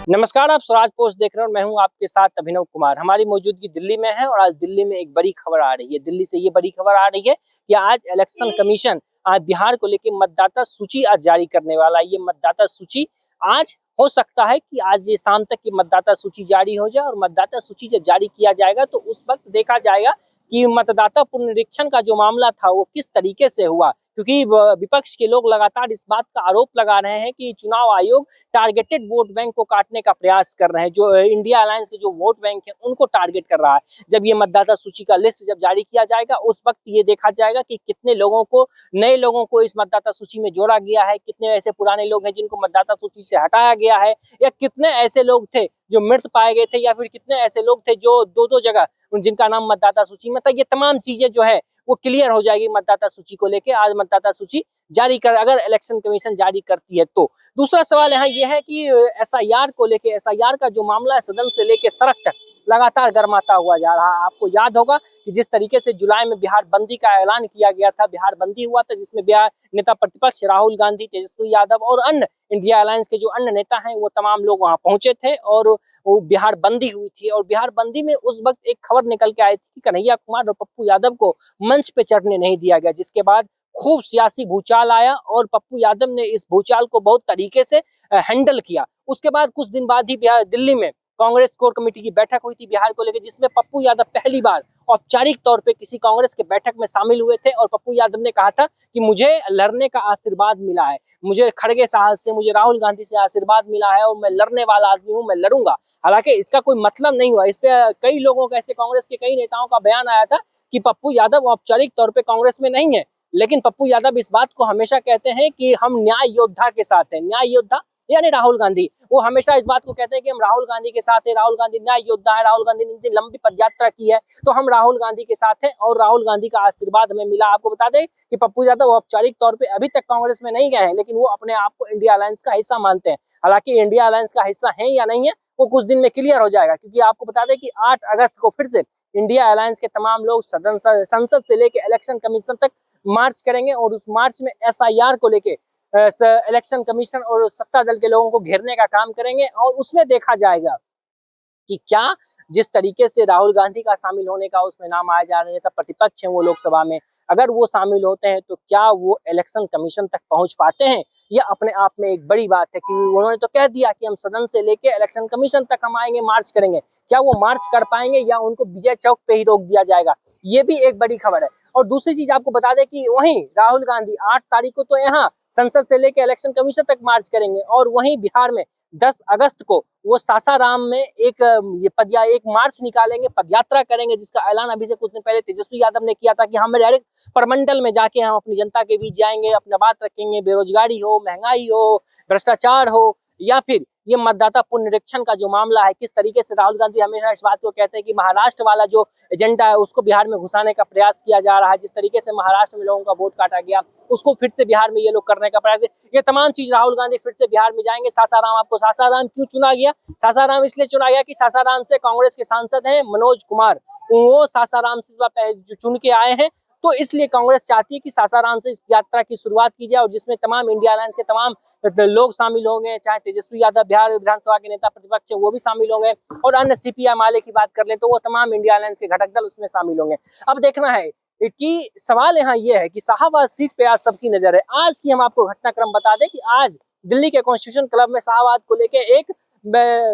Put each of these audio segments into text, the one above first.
नमस्कार, आप स्वराज पोस्ट देख रहे हो और मैं हूं आपके साथ अभिनव कुमार। हमारी मौजूदगी दिल्ली में है और आज दिल्ली में एक बड़ी खबर आ रही है। दिल्ली से ये बड़ी खबर आ रही है कि आज इलेक्शन कमीशन आज बिहार को लेकर मतदाता सूची आज जारी करने वाला है। ये मतदाता सूची आज हो सकता है कि आज ये शाम तक की मतदाता सूची जारी हो जाए और मतदाता सूची जब जारी किया जाएगा तो उस वक्त देखा जाएगा कि मतदाता पुनरीक्षण का जो मामला था वो किस तरीके से हुआ, क्योंकि विपक्ष के लोग लगातार इस बात का आरोप लगा रहे हैं कि चुनाव आयोग टारगेटेड वोट बैंक को काटने का प्रयास कर रहे हैं। जो इंडिया अलायंस के जो वोट बैंक है उनको टारगेट कर रहा है। जब ये मतदाता सूची का लिस्ट जब जारी किया जाएगा उस वक्त ये देखा जाएगा कि कितने लोगों को, नए लोगों को इस मतदाता सूची में जोड़ा गया है, कितने ऐसे पुराने लोग हैं जिनको मतदाता सूची से हटाया गया है, या कितने ऐसे लोग थे जो मृत पाए गए थे, या फिर कितने ऐसे लोग थे जो दो दो जगह जिनका नाम मतदाता सूची में था। ये तमाम चीजें जो है वो क्लियर हो जाएगी मतदाता सूची को लेके। आज मतदाता सूची जारी कर, अगर इलेक्शन कमीशन जारी करती है तो। दूसरा सवाल यहाँ यह है कि एसआईआर को लेके, एसआईआर का जो मामला है सदन से लेके सड़क तक लगातार गर्माता हुआ जा रहा है। आपको याद होगा कि जिस तरीके से जुलाई में बिहार बंदी का ऐलान किया गया था, बिहार बंदी हुआ था, जिसमें बिहार नेता प्रतिपक्ष राहुल गांधी, तेजस्वी यादव और अन्य इंडिया अलायंस के जो अन्य नेता हैं वो तमाम लोग वहां पहुंचे थे और वो बिहार बंदी हुई थी। और बिहार बंदी में उस वक्त एक खबर निकल के आई थी कि कन्हैया कुमार और पप्पू यादव को मंच पे चढ़ने नहीं दिया गया, जिसके बाद खूब सियासी भूचाल आया और पप्पू यादव ने इस भूचाल को बहुत तरीके से हैंडल किया। उसके बाद कुछ दिन बाद ही बिहार दिल्ली में कांग्रेस कोर कमेटी की बैठक हुई थी बिहार को लेकर, जिसमें पप्पू यादव पहली बार औपचारिक तौर पे किसी कांग्रेस के बैठक में शामिल हुए थे और पप्पू यादव ने कहा था कि मुझे लड़ने का आशीर्वाद मिला है, मुझे खड़गे साहब से, मुझे राहुल गांधी से आशीर्वाद मिला है और मैं लड़ने वाला आदमी हूं, मैं लड़ूंगा। हालांकि इसका कोई मतलब नहीं हुआ। इस पे कई लोगों का, ऐसे कांग्रेस के कई नेताओं का बयान आया था कि पप्पू यादव औपचारिक तौर पे कांग्रेस में नहीं है, लेकिन पप्पू यादव इस बात को हमेशा कहते हैं कि हम न्याय योद्धा के साथ हैं। न्याय योद्धा यानी राहुल गांधी, वो हमेशा इस बात को कहते हैं कि हम राहुल गांधी के साथ हैं, राहुल गांधी न्याय योद्धा है, राहुल गांधी ने इतनी लंबी पदयात्रा की है तो हम राहुल गांधी के साथ हैं और राहुल गांधी का आशीर्वाद हमें मिला। आपको बता दें कि पप्पू यादव औपचारिक तौर पे अभी तक कांग्रेस में नहीं गए हैं, लेकिन वो अपने आप को इंडिया अलायंस का हिस्सा मानते हैं। हालांकि इंडिया अलायंस का हिस्सा है या नहीं है वो कुछ दिन में क्लियर हो जाएगा, क्योंकि आपको बता दें कि 8 अगस्त को फिर से इंडिया अलायंस के तमाम लोग संसद से लेकर इलेक्शन कमीशन तक मार्च करेंगे और उस मार्च में एसआईआर को लेके इलेक्शन कमीशन और सत्ता दल के लोगों को घेरने का काम करेंगे और उसमें देखा जाएगा कि क्या, जिस तरीके से राहुल गांधी का शामिल होने का उसमें नाम आया जा रहे हैं, तब प्रतिपक्ष हैं वो लोकसभा में, अगर वो शामिल होते हैं तो क्या वो इलेक्शन कमीशन तक पहुंच पाते हैं। यह अपने आप में एक बड़ी बात है कि उन्होंने तो कह दिया कि हम सदन से लेके इलेक्शन कमीशन तक हम आएंगे, मार्च करेंगे। क्या वो मार्च कर पाएंगे या उनको विजय चौक पे ही रोक दिया जाएगा, ये भी एक बड़ी खबर है। और दूसरी चीज आपको बता दें कि वहीं राहुल गांधी 8 तारीख को तो यहाँ संसद से लेकर इलेक्शन कमीशन तक मार्च करेंगे और वहीं बिहार में 10 अगस्त को वो सासाराम में एक मार्च निकालेंगे, पदयात्रा करेंगे, जिसका ऐलान अभी से कुछ दिन पहले तेजस्वी यादव ने किया था कि हम डायरेक्ट परमंडल में जाके हम अपनी जनता के बीच जाएंगे, अपना बात रखेंगे, बेरोजगारी हो, महंगाई हो, भ्रष्टाचार हो, या फिर ये मतदाता पुनरीक्षण का जो मामला है, किस तरीके से राहुल गांधी हमेशा इस बात को कहते हैं कि महाराष्ट्र वाला जो एजेंडा है उसको बिहार में घुसाने का प्रयास किया जा रहा है, जिस तरीके से महाराष्ट्र में लोगों का वोट काटा गया उसको फिर से बिहार में ये लोग करने का प्रयास है। ये तमाम चीज राहुल गांधी फिर से बिहार में जाएंगे। सासाराम, आपको सासाराम क्यों चुना गया? सासाराम इसलिए चुना गया कि सासाराम से कांग्रेस के सांसद हैं मनोज कुमार, वो सासाराम से चुन के आए हैं, तो इसलिए कांग्रेस चाहती है कि सासाराम से इस यात्रा की शुरुआत की जाए और जिसमें तमाम इंडिया अलायंस के तमाम लोग शामिल होंगे, चाहे तेजस्वी यादव बिहार विधानसभा के नेता प्रतिपक्ष वो भी शामिल होंगे और अन्य सीपीआई माले की बात कर ले तो वो तमाम इंडिया अलायंस के घटक दल उसमें शामिल होंगे। अब देखना है कि सवाल यहाँ ये है कि शाहबाद सीट पे आज सबकी नजर है। आज की हम आपको घटनाक्रम बता दें कि आज दिल्ली के कॉन्स्टिट्यूशन क्लब में शाहबाद को लेके एक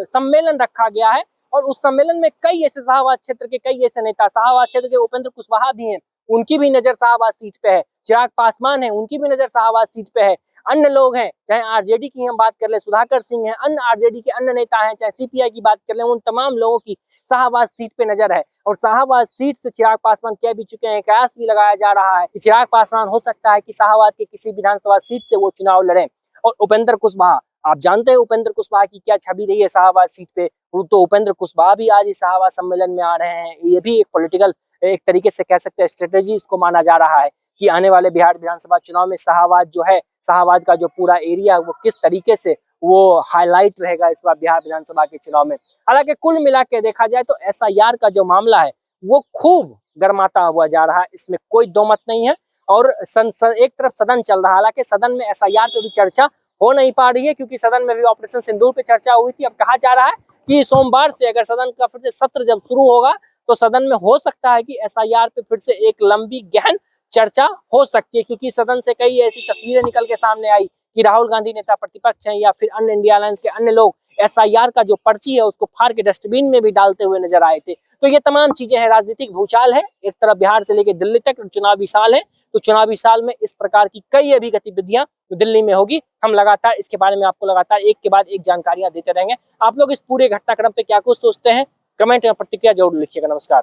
सम्मेलन रखा गया है और उस सम्मेलन में कई ऐसे शाहबाद क्षेत्र के कई ऐसे नेता, शाहबाद क्षेत्र के उपेंद्र कुशवाहा भी हैं, उनकी भी नजर शाहबाद सीट पे है, चिराग पासवान है, उनकी भी नजर शाहबाद सीट पे है, अन्य लोग हैं, चाहे आरजेडी की हम बात कर ले, सुधाकर सिंह हैं, अन्य आरजेडी के अन्य नेता हैं, चाहे सीपीआई की बात कर ले, उन तमाम लोगों की शाहबाद सीट पे नजर है। और शाहबाद सीट से चिराग पासवान कह भी चुके हैं, कयास भी लगाया जा रहा है कि चिराग पासवान हो सकता है कि शाहबाद के किसी विधानसभा सीट से वो चुनाव लड़े। और उपेंद्र कुशवाहा, आप जानते हैं उपेंद्र कुशवाहा की क्या छवि रही है शाहबाद सीट पे, तो उपेंद्र कुशवाहा भी आज इस शाहबाद सम्मेलन में आ रहे हैं। ये भी एक पॉलिटिकल, एक तरीके से कह सकते हैं स्ट्रेटेजी इसको माना जा रहा है कि आने वाले बिहार विधानसभा चुनाव में शाहबाद जो है, शाहबाद का जो पूरा एरिया है वो किस तरीके से वो हाईलाइट रहेगा इस बार बिहार विधानसभा के चुनाव में। हालांकि कुल मिला के देखा जाए तो एसआईआर का जो मामला है वो खूब गर्माता हुआ जा रहा है, इसमें कोई दो मत नहीं है। और एक तरफ सदन चल रहा है, हालांकि सदन में एसआईआर पे भी चर्चा हो नहीं पा रही है, क्योंकि सदन में भी ऑपरेशन सिंदूर पे चर्चा हुई थी। अब कहा जा रहा है कि सोमवार से अगर सदन का फिर से सत्र जब शुरू होगा तो सदन में हो सकता है कि एसआईआर पे फिर से एक लंबी गहन चर्चा हो सकती है, क्योंकि सदन से कई ऐसी तस्वीरें निकल के सामने आई कि राहुल गांधी नेता प्रतिपक्ष हैं या फिर अन्य इंडिया अलायंस के अन्य लोग एसआईआर का जो पर्ची है उसको फाड़ के डस्टबिन में भी डालते हुए नजर आए थे। तो ये तमाम चीजें हैं, राजनीतिक भूचाल है, एक तरफ बिहार से लेकर दिल्ली तक चुनावी साल है, तो चुनावी साल में इस प्रकार की कई अभी गतिविधियां दिल्ली में होगी। हम लगातार इसके बारे में आपको लगातार एक के बाद एक जानकारियां देते रहेंगे। आप लोग इस पूरे घटनाक्रम पे क्या कुछ सोचते हैं, कमेंट में प्रतिक्रिया जरूर लिखिएगा। नमस्कार।